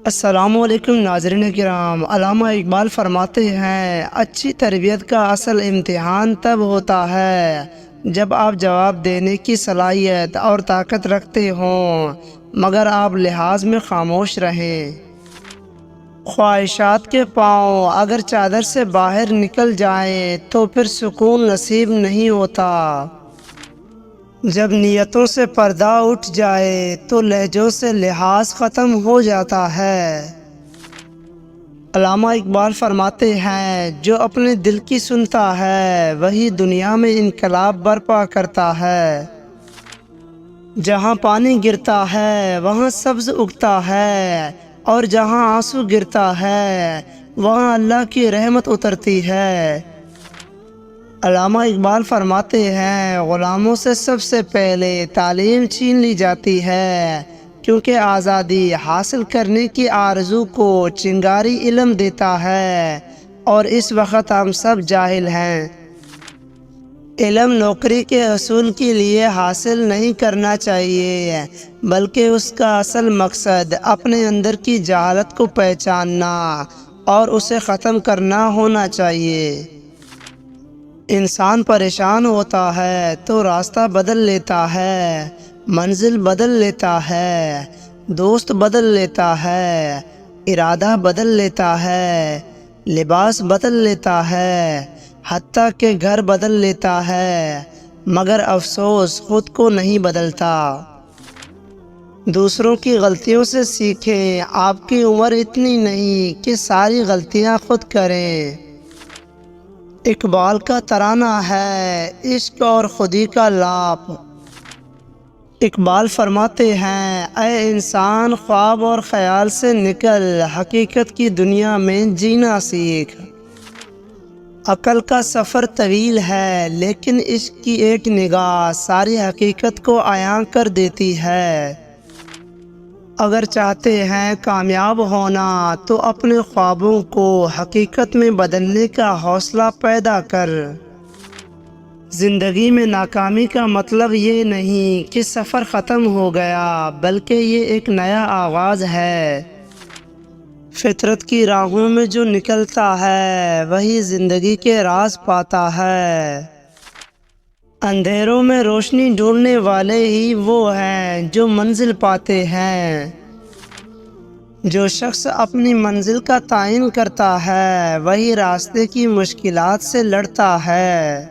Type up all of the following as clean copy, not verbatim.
السلام علیکم ناظرین کرام، علامہ اقبال فرماتے ہیں اچھی تربیت کا اصل امتحان تب ہوتا ہے جب آپ جواب دینے کی صلاحیت اور طاقت رکھتے ہوں مگر آپ لحاظ میں خاموش رہیں۔ خواہشات کے پاؤں اگر چادر سے باہر نکل جائیں تو پھر سکون نصیب نہیں ہوتا۔ جب نیتوں سے پردہ اٹھ جائے تو لہجوں سے لحاظ ختم ہو جاتا ہے۔ علامہ اقبال فرماتے ہیں جو اپنے دل کی سنتا ہے وہی دنیا میں انقلاب برپا کرتا ہے۔ جہاں پانی گرتا ہے وہاں سبز اگتا ہے اور جہاں آنسو گرتا ہے وہاں اللہ کی رحمت اترتی ہے۔ علامہ اقبال فرماتے ہیں غلاموں سے سب سے پہلے تعلیم چھین لی جاتی ہے کیونکہ آزادی حاصل کرنے کی آرزو کو چنگاری علم دیتا ہے اور اس وقت ہم سب جاہل ہیں۔ علم نوکری کے حصول کے لیے حاصل نہیں کرنا چاہیے بلکہ اس کا اصل مقصد اپنے اندر کی جہالت کو پہچاننا اور اسے ختم کرنا ہونا چاہیے۔ انسان پریشان ہوتا ہے تو راستہ بدل لیتا ہے، منزل بدل لیتا ہے، دوست بدل لیتا ہے، ارادہ بدل لیتا ہے، لباس بدل لیتا ہے، حتیٰ کہ گھر بدل لیتا ہے، مگر افسوس خود کو نہیں بدلتا۔ دوسروں کی غلطیوں سے سیکھیں، آپ کی عمر اتنی نہیں کہ ساری غلطیاں خود کریں۔ اقبال کا ترانہ ہے عشق اور خودی کا لاپ۔ اقبال فرماتے ہیں اے انسان خواب اور خیال سے نکل، حقیقت کی دنیا میں جینا سیکھ۔ عقل کا سفر طویل ہے لیکن عشق کی ایک نگاہ ساری حقیقت کو عیاں کر دیتی ہے۔ اگر چاہتے ہیں کامیاب ہونا تو اپنے خوابوں کو حقیقت میں بدلنے کا حوصلہ پیدا کر۔ زندگی میں ناکامی کا مطلب یہ نہیں کہ سفر ختم ہو گیا بلکہ یہ ایک نیا آغاز ہے۔ فطرت کی راہوں میں جو نکلتا ہے وہی زندگی کے راز پاتا ہے۔ اندھیروں میں روشنی ڈھونڈنے والے ہی وہ ہیں جو منزل پاتے ہیں۔ جو شخص اپنی منزل کا تعین کرتا ہے وہی راستے کی مشکلات سے لڑتا ہے۔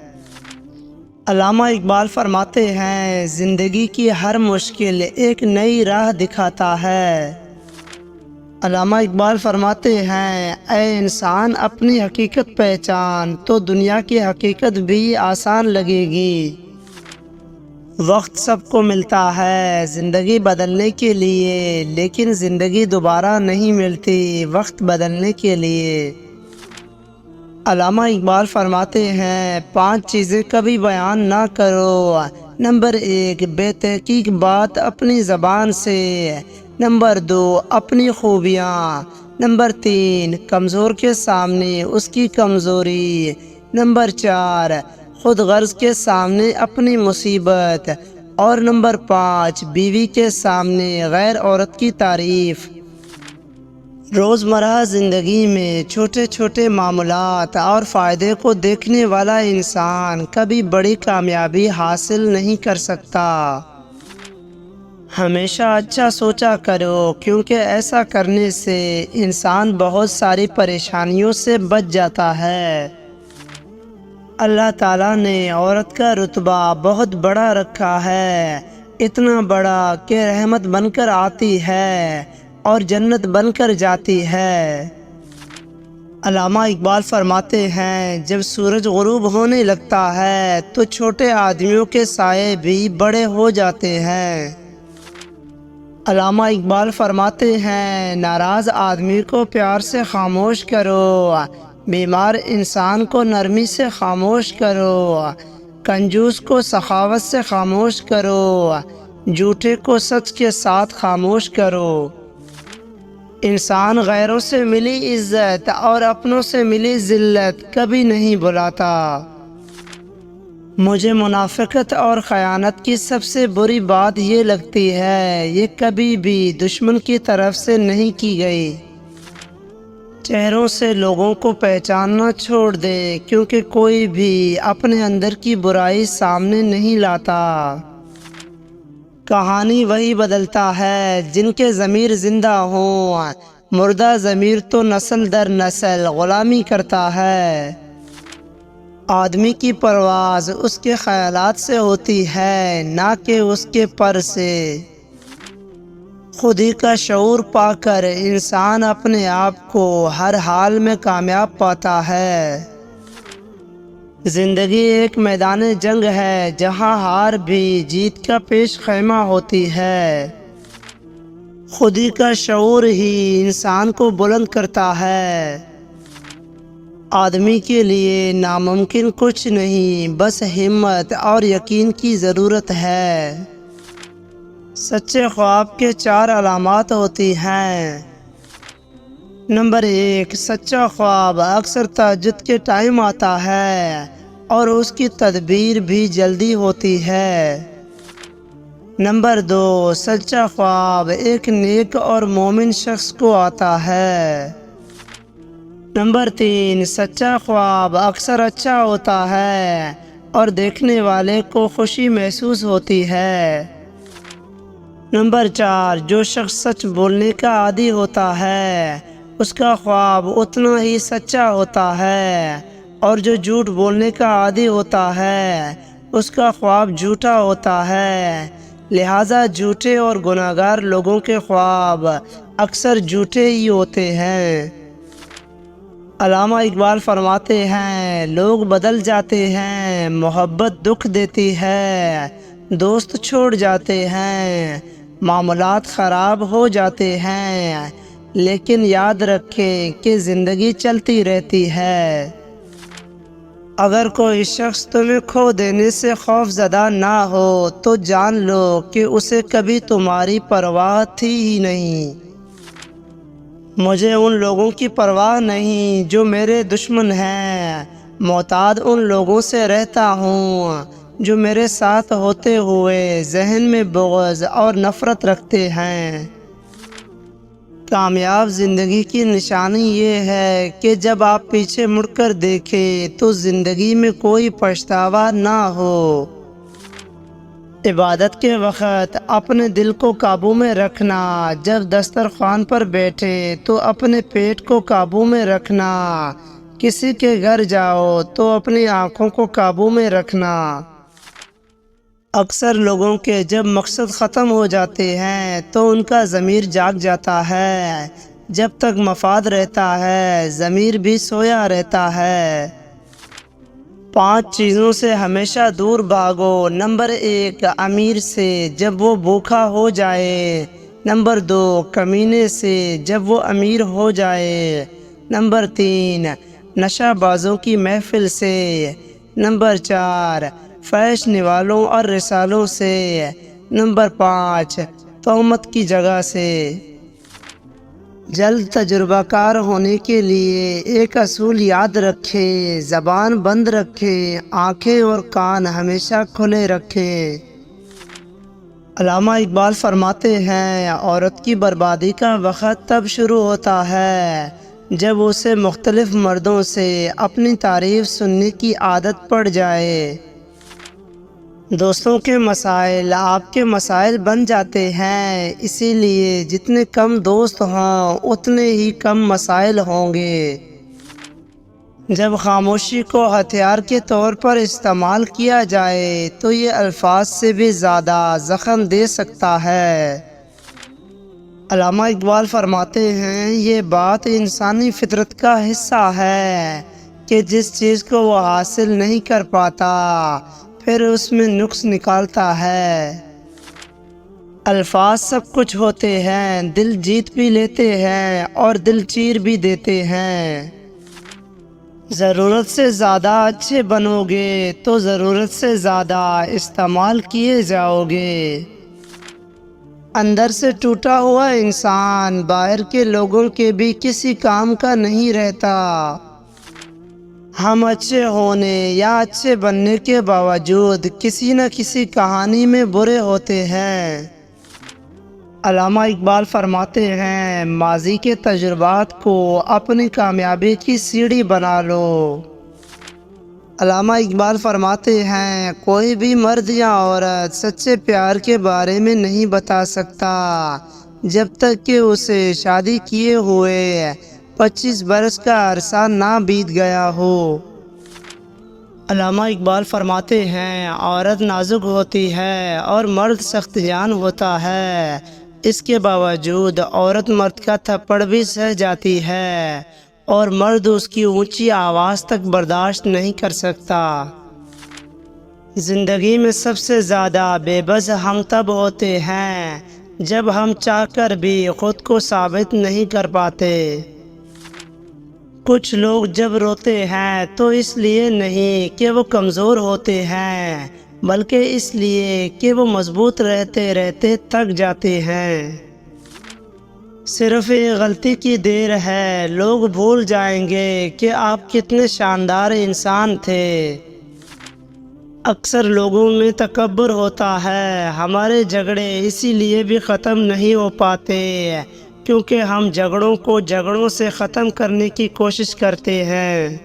علامہ اقبال فرماتے ہیں زندگی کی ہر مشکل ایک نئی راہ دکھاتا ہے۔ علامہ اقبال فرماتے ہیں اے انسان اپنی حقیقت پہچان تو دنیا کی حقیقت بھی آسان لگے گی۔ وقت سب کو ملتا ہے زندگی بدلنے کے لیے لیکن زندگی دوبارہ نہیں ملتی وقت بدلنے کے لیے۔ علامہ اقبال فرماتے ہیں 5 چیزیں کبھی بیان نہ کرو۔ نمبر 1 بے تحقیق بات اپنی زبان سے۔ نمبر 2 اپنی خوبیاں۔ نمبر 3 کمزور کے سامنے اس کی کمزوری۔ نمبر 4 خود غرض کے سامنے اپنی مصیبت۔ اور نمبر 5 بیوی کے سامنے غیر عورت کی تعریف۔ روزمرہ زندگی میں چھوٹے چھوٹے معاملات اور فائدے کو دیکھنے والا انسان کبھی بڑی کامیابی حاصل نہیں کر سکتا۔ ہمیشہ اچھا سوچا کرو کیونکہ ایسا کرنے سے انسان بہت ساری پریشانیوں سے بچ جاتا ہے۔ اللہ تعالیٰ نے عورت کا رتبہ بہت بڑا رکھا ہے، اتنا بڑا کہ رحمت بن کر آتی ہے اور جنت بن کر جاتی ہے۔ علامہ اقبال فرماتے ہیں جب سورج غروب ہونے لگتا ہے تو چھوٹے آدمیوں کے سائے بھی بڑے ہو جاتے ہیں۔ علامہ اقبال فرماتے ہیں ناراض آدمی کو پیار سے خاموش کرو، بیمار انسان کو نرمی سے خاموش کرو، کنجوس کو سخاوت سے خاموش کرو، جھوٹے کو سچ کے ساتھ خاموش کرو۔ انسان غیروں سے ملی عزت اور اپنوں سے ملی ذلت کبھی نہیں بھلاتا۔ مجھے منافقت اور خیانت کی سب سے بری بات یہ لگتی ہے، یہ کبھی بھی دشمن کی طرف سے نہیں کی گئی۔ چہروں سے لوگوں کو پہچاننا چھوڑ دے، کیونکہ کوئی بھی اپنے اندر کی برائی سامنے نہیں لاتا۔ کہانی وہی بدلتا ہے جن کے ضمیر زندہ ہوں، مردہ ضمیر تو نسل در نسل غلامی کرتا ہے۔ آدمی کی پرواز اس کے خیالات سے ہوتی ہے، نہ کہ اس کے پر سے۔ خودی کا شعور پا کر انسان اپنے آپ کو ہر حال میں کامیاب پاتا ہے۔ زندگی ایک میدان جنگ ہے جہاں ہار بھی جیت کا پیش خیمہ ہوتی ہے۔ خودی کا شعور ہی انسان کو بلند کرتا ہے۔ آدمی کے لیے ناممکن کچھ نہیں، بس ہمت اور یقین کی ضرورت ہے۔ سچے خواب کے 4 علامات ہوتی ہیں۔ نمبر 1، سچا خواب اکثر تہجد کے ٹائم آتا ہے اور اس کی تدبیر بھی جلدی ہوتی ہے۔ نمبر 2، سچا خواب ایک نیک اور مومن شخص کو آتا ہے۔ نمبر 3، سچا خواب اکثر اچھا ہوتا ہے اور دیکھنے والے کو خوشی محسوس ہوتی ہے۔ نمبر 4، جو شخص سچ بولنے کا عادی ہوتا ہے اس کا خواب اتنا ہی سچا ہوتا ہے، اور جو جھوٹ بولنے کا عادی ہوتا ہے اس کا خواب جھوٹا ہوتا ہے۔ لہٰذا جھوٹے اور گناہگار لوگوں کے خواب اکثر جھوٹے ہی ہوتے ہیں۔ علامہ اقبال فرماتے ہیں، لوگ بدل جاتے ہیں، محبت دکھ دیتی ہے، دوست چھوڑ جاتے ہیں، معاملات خراب ہو جاتے ہیں، لیکن یاد رکھیں کہ زندگی چلتی رہتی ہے۔ اگر کوئی شخص تمہیں کھو دینے سے خوف زدہ نہ ہو تو جان لو کہ اسے کبھی تمہاری پرواہ تھی ہی نہیں۔ مجھے ان لوگوں کی پرواہ نہیں جو میرے دشمن ہیں، محتاط ان لوگوں سے رہتا ہوں جو میرے ساتھ ہوتے ہوئے ذہن میں بغض اور نفرت رکھتے ہیں۔ کامیاب زندگی کی نشانی یہ ہے کہ جب آپ پیچھے مڑ کر دیکھیں تو زندگی میں کوئی پچھتاوا نہ ہو۔ عبادت کے وقت اپنے دل کو قابو میں رکھنا، جب دسترخوان پر بیٹھے تو اپنے پیٹ کو قابو میں رکھنا، کسی کے گھر جاؤ تو اپنی آنکھوں کو قابو میں رکھنا۔ اکثر لوگوں کے جب مقصد ختم ہو جاتے ہیں تو ان کا ضمیر جاگ جاتا ہے، جب تک مفاد رہتا ہے ضمیر بھی سویا رہتا ہے۔ 5 چیزوں سے ہمیشہ دور بھاگو۔ نمبر 1، امیر سے جب وہ بھوکا ہو جائے۔ نمبر 2، کمینے سے جب وہ امیر ہو جائے۔ نمبر 3، نشہ بازوں کی محفل سے۔ نمبر 4، فحش نوالوں اور رسالوں سے۔ نمبر 5، تہمت کی جگہ سے۔ جلد تجربہ کار ہونے کے لیے ایک اصول یاد رکھیں، زبان بند رکھیں، آنکھیں اور کان ہمیشہ کھلے رکھیں۔ علامہ اقبال فرماتے ہیں، عورت کی بربادی کا وقت تب شروع ہوتا ہے جب اسے مختلف مردوں سے اپنی تعریف سننے کی عادت پڑ جائے۔ دوستوں کے مسائل آپ کے مسائل بن جاتے ہیں، اسی لیے جتنے کم دوست ہوں اتنے ہی کم مسائل ہوں گے۔ جب خاموشی کو ہتھیار کے طور پر استعمال کیا جائے تو یہ الفاظ سے بھی زیادہ زخم دے سکتا ہے۔ علامہ اقبال فرماتے ہیں، یہ بات انسانی فطرت کا حصہ ہے کہ جس چیز کو وہ حاصل نہیں کر پاتا پھر اس میں نقص نکالتا ہے۔ الفاظ سب کچھ ہوتے ہیں، دل جیت بھی لیتے ہیں اور دل چیر بھی دیتے ہیں۔ ضرورت سے زیادہ اچھے بنو گے تو ضرورت سے زیادہ استعمال کیے جاؤ گے۔ اندر سے ٹوٹا ہوا انسان باہر کے لوگوں کے بھی کسی کام کا نہیں رہتا۔ ہم اچھے ہونے یا اچھے بننے کے باوجود کسی نہ کسی کہانی میں برے ہوتے ہیں۔ علامہ اقبال فرماتے ہیں، ماضی کے تجربات کو اپنی کامیابی کی سیڑھی بنا لو۔ علامہ اقبال فرماتے ہیں، کوئی بھی مرد یا عورت سچے پیار کے بارے میں نہیں بتا سکتا جب تک کہ اسے شادی کیے ہوئے 25 برس کا عرصہ نہ بیت گیا ہو۔ علامہ اقبال فرماتے ہیں، عورت نازک ہوتی ہے اور مرد سخت جان ہوتا ہے، اس کے باوجود عورت مرد کا تھپڑ بھی سہ جاتی ہے اور مرد اس کی اونچی آواز تک برداشت نہیں کر سکتا۔ زندگی میں سب سے زیادہ بے بس ہم تب ہوتے ہیں جب ہم چاہ کر بھی خود کو ثابت نہیں کر پاتے۔ کچھ لوگ جب روتے ہیں تو اس لیے نہیں کہ وہ کمزور ہوتے ہیں، بلکہ اس لیے کہ وہ مضبوط رہتے رہتے تھک جاتے ہیں۔ صرف ایک غلطی کی دیر ہے، لوگ بھول جائیں گے کہ آپ کتنے شاندار انسان تھے۔ اکثر لوگوں میں تکبر ہوتا ہے۔ ہمارے جھگڑے اسی لیے بھی ختم نہیں ہو پاتے کیونکہ ہم جھگڑوں کو جھگڑوں سے ختم کرنے کی کوشش کرتے ہیں۔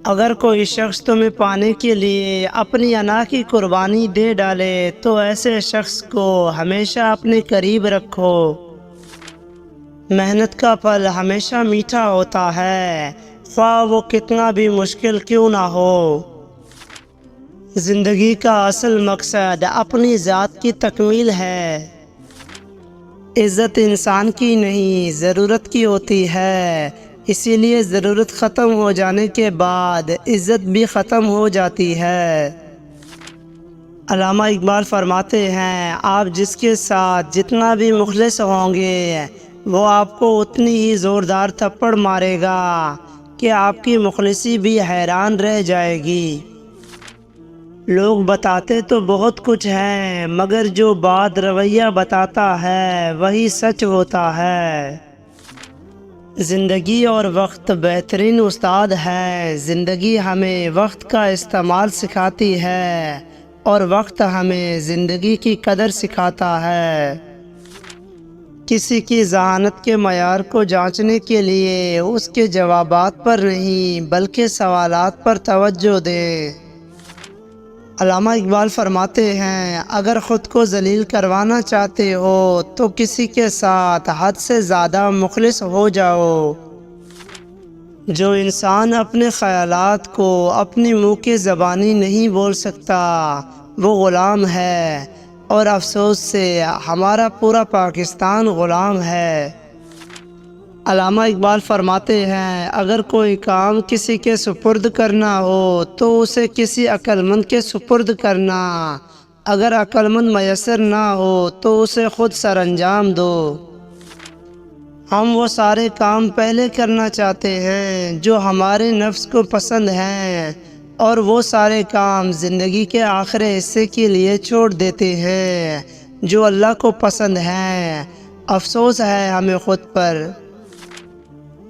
اگر کوئی شخص تمہیں پانے کے لیے اپنی انا کی قربانی دے ڈالے تو ایسے شخص کو ہمیشہ اپنے قریب رکھو۔ محنت کا پھل ہمیشہ میٹھا ہوتا ہے، خواہ وہ کتنا بھی مشکل کیوں نہ ہو۔ زندگی کا اصل مقصد اپنی ذات کی تکمیل ہے۔ عزت انسان کی نہیں، ضرورت کی ہوتی ہے، اسی لیے ضرورت ختم ہو جانے کے بعد عزت بھی ختم ہو جاتی ہے۔ علامہ اقبال فرماتے ہیں، آپ جس کے ساتھ جتنا بھی مخلص ہوں گے وہ آپ کو اتنی ہی زوردار تھپڑ مارے گا کہ آپ کی مخلصی بھی حیران رہ جائے گی۔ لوگ بتاتے تو بہت کچھ ہیں مگر جو بات رویہ بتاتا ہے وہی سچ ہوتا ہے۔ زندگی اور وقت بہترین استاد ہے۔ زندگی ہمیں وقت کا استعمال سکھاتی ہے اور وقت ہمیں زندگی کی قدر سکھاتا ہے۔ کسی کی ذہانت کے معیار کو جانچنے کے لیے اس کے جوابات پر نہیں بلکہ سوالات پر توجہ دیں۔ علامہ اقبال فرماتے ہیں، اگر خود کو ذلیل کروانا چاہتے ہو تو کسی کے ساتھ حد سے زیادہ مخلص ہو جاؤ۔ جو انسان اپنے خیالات کو اپنی منہ کی زبانی نہیں بول سکتا وہ غلام ہے، اور افسوس سے ہمارا پورا پاکستان غلام ہے۔ علامہ اقبال فرماتے ہیں، اگر کوئی کام کسی کے سپرد کرنا ہو تو اسے کسی عقل مند کے سپرد کرنا، اگر عقل مند میسر نہ ہو تو اسے خود سر انجام دو۔ ہم وہ سارے کام پہلے کرنا چاہتے ہیں جو ہمارے نفس کو پسند ہیں اور وہ سارے کام زندگی کے آخر حصے کے لیے چھوڑ دیتے ہیں جو اللہ کو پسند ہیں۔ افسوس ہے ہمیں خود پر۔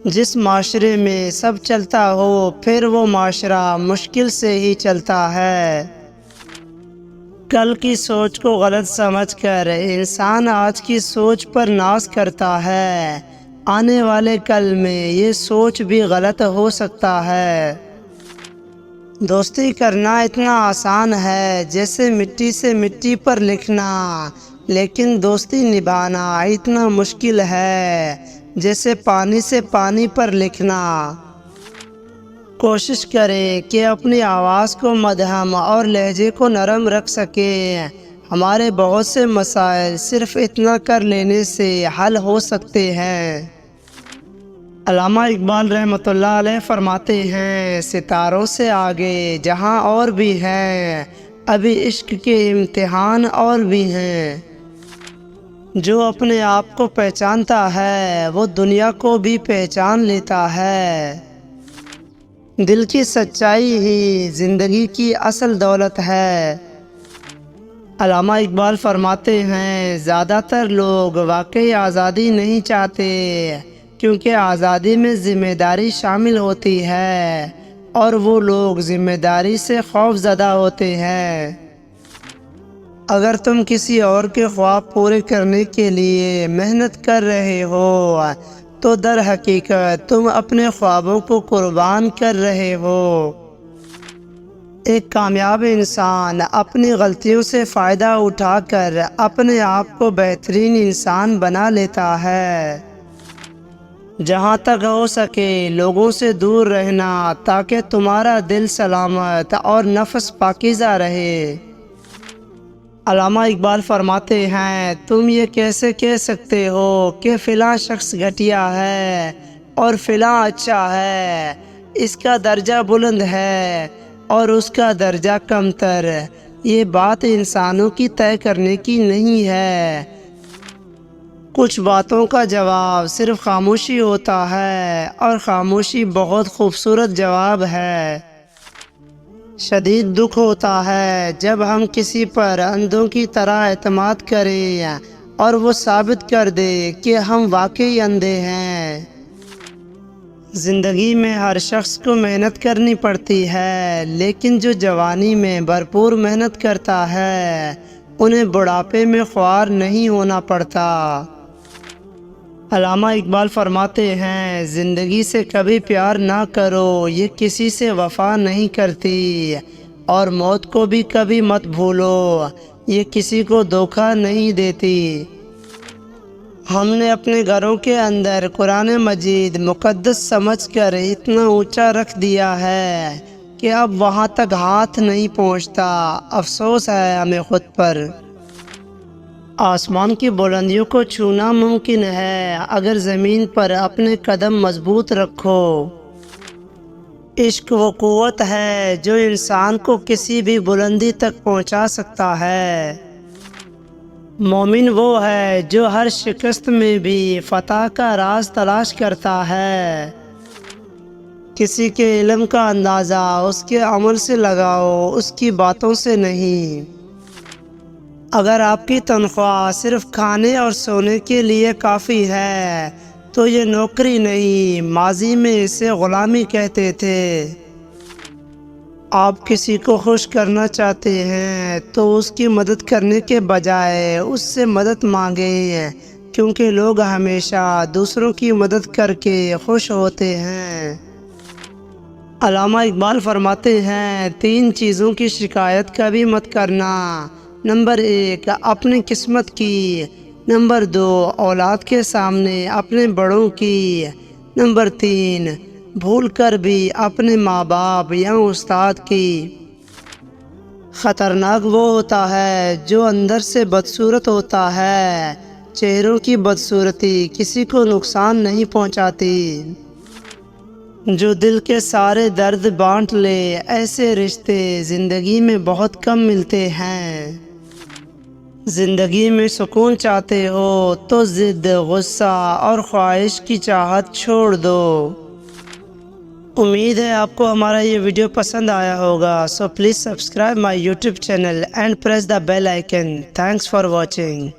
جس معاشرے میں سب چلتا ہو پھر وہ معاشرہ مشکل سے ہی چلتا ہے۔ کل کی سوچ کو غلط سمجھ کر انسان آج کی سوچ پر ناز کرتا ہے، آنے والے کل میں یہ سوچ بھی غلط ہو سکتا ہے۔ دوستی کرنا اتنا آسان ہے جیسے مٹی سے مٹی پر لکھنا، لیکن دوستی نبھانا اتنا مشکل ہے جیسے پانی سے پانی پر لکھنا۔ کوشش کریں کہ اپنی آواز کو مدھم اور لہجے کو نرم رکھ سکیں۔ ہمارے بہت سے مسائل صرف اتنا کر لینے سے حل ہو سکتے ہیں۔ علامہ اقبال رحمۃ اللہ علیہ فرماتے ہیں، ستاروں سے آگے جہاں اور بھی ہیں، ابھی عشق کے امتحان اور بھی ہیں۔ جو اپنے آپ کو پہچانتا ہے وہ دنیا کو بھی پہچان لیتا ہے۔ دل کی سچائی ہی زندگی کی اصل دولت ہے۔ علامہ اقبال فرماتے ہیں، زیادہ تر لوگ واقعی آزادی نہیں چاہتے کیونکہ آزادی میں ذمہ داری شامل ہوتی ہے اور وہ لوگ ذمہ داری سے خوف زدہ ہوتے ہیں۔ اگر تم کسی اور کے خواب پورے کرنے کے لیے محنت کر رہے ہو تو در حقیقت تم اپنے خوابوں کو قربان کر رہے ہو۔ ایک کامیاب انسان اپنی غلطیوں سے فائدہ اٹھا کر اپنے آپ کو بہترین انسان بنا لیتا ہے۔ جہاں تک ہو سکے لوگوں سے دور رہنا تاکہ تمہارا دل سلامت اور نفس پاکیزہ رہے۔ علامہ اقبال فرماتے ہیں، تم یہ کیسے کہہ سکتے ہو کہ فلاں شخص گھٹیا ہے اور فلاں اچھا ہے، اس کا درجہ بلند ہے اور اس کا درجہ کمتر۔ یہ بات انسانوں کی طے کرنے کی نہیں ہے۔ کچھ باتوں کا جواب صرف خاموشی ہوتا ہے اور خاموشی بہت خوبصورت جواب ہے۔ شدید دکھ ہوتا ہے جب ہم کسی پر اندھوں کی طرح اعتماد کریں اور وہ ثابت کر دے کہ ہم واقعی اندھے ہیں۔ زندگی میں ہر شخص کو محنت کرنی پڑتی ہے، لیکن جو جوانی میں بھرپور محنت کرتا ہے انہیں بڑھاپے میں خوار نہیں ہونا پڑتا۔ علامہ اقبال فرماتے ہیں، زندگی سے کبھی پیار نہ کرو، یہ کسی سے وفا نہیں کرتی، اور موت کو بھی کبھی مت بھولو، یہ کسی کو دھوکہ نہیں دیتی۔ ہم نے اپنے گھروں کے اندر قرآن مجید مقدس سمجھ کر اتنا اونچا رکھ دیا ہے کہ اب وہاں تک ہاتھ نہیں پہنچتا۔ افسوس ہے ہمیں خود پر۔ آسمان کی بلندیوں کو چھونا ممکن ہے اگر زمین پر اپنے قدم مضبوط رکھو۔ عشق وہ قوت ہے جو انسان کو کسی بھی بلندی تک پہنچا سکتا ہے۔ مومن وہ ہے جو ہر شکست میں بھی فتح کا راز تلاش کرتا ہے۔ کسی کے علم کا اندازہ اس کے عمل سے لگاؤ، اس کی باتوں سے نہیں۔ اگر آپ کی تنخواہ صرف کھانے اور سونے کے لیے کافی ہے تو یہ نوکری نہیں، ماضی میں اسے غلامی کہتے تھے۔ آپ کسی کو خوش کرنا چاہتے ہیں تو اس کی مدد کرنے کے بجائے اس سے مدد مانگیں، کیونکہ لوگ ہمیشہ دوسروں کی مدد کر کے خوش ہوتے ہیں۔ علامہ اقبال فرماتے ہیں، 3 چیزوں کی شکایت کبھی مت کرنا۔ نمبر 1 اپنی قسمت کی، نمبر 2 اولاد کے سامنے اپنے بڑوں کی، نمبر 3 بھول کر بھی اپنے ماں باپ یا استاد کی۔ خطرناک وہ ہوتا ہے جو اندر سے بدصورت ہوتا ہے، چہروں کی بدصورتی کسی کو نقصان نہیں پہنچاتی۔ جو دل کے سارے درد بانٹ لے، ایسے رشتے زندگی میں بہت کم ملتے ہیں۔ زندگی میں سکون چاہتے ہو تو ضد، غصہ اور خواہش کی چاہت چھوڑ دو۔ امید ہے آپ کو ہمارا یہ ویڈیو پسند آیا ہوگا، so please subscribe my YouTube channel and press the bell icon. Thanks for watching.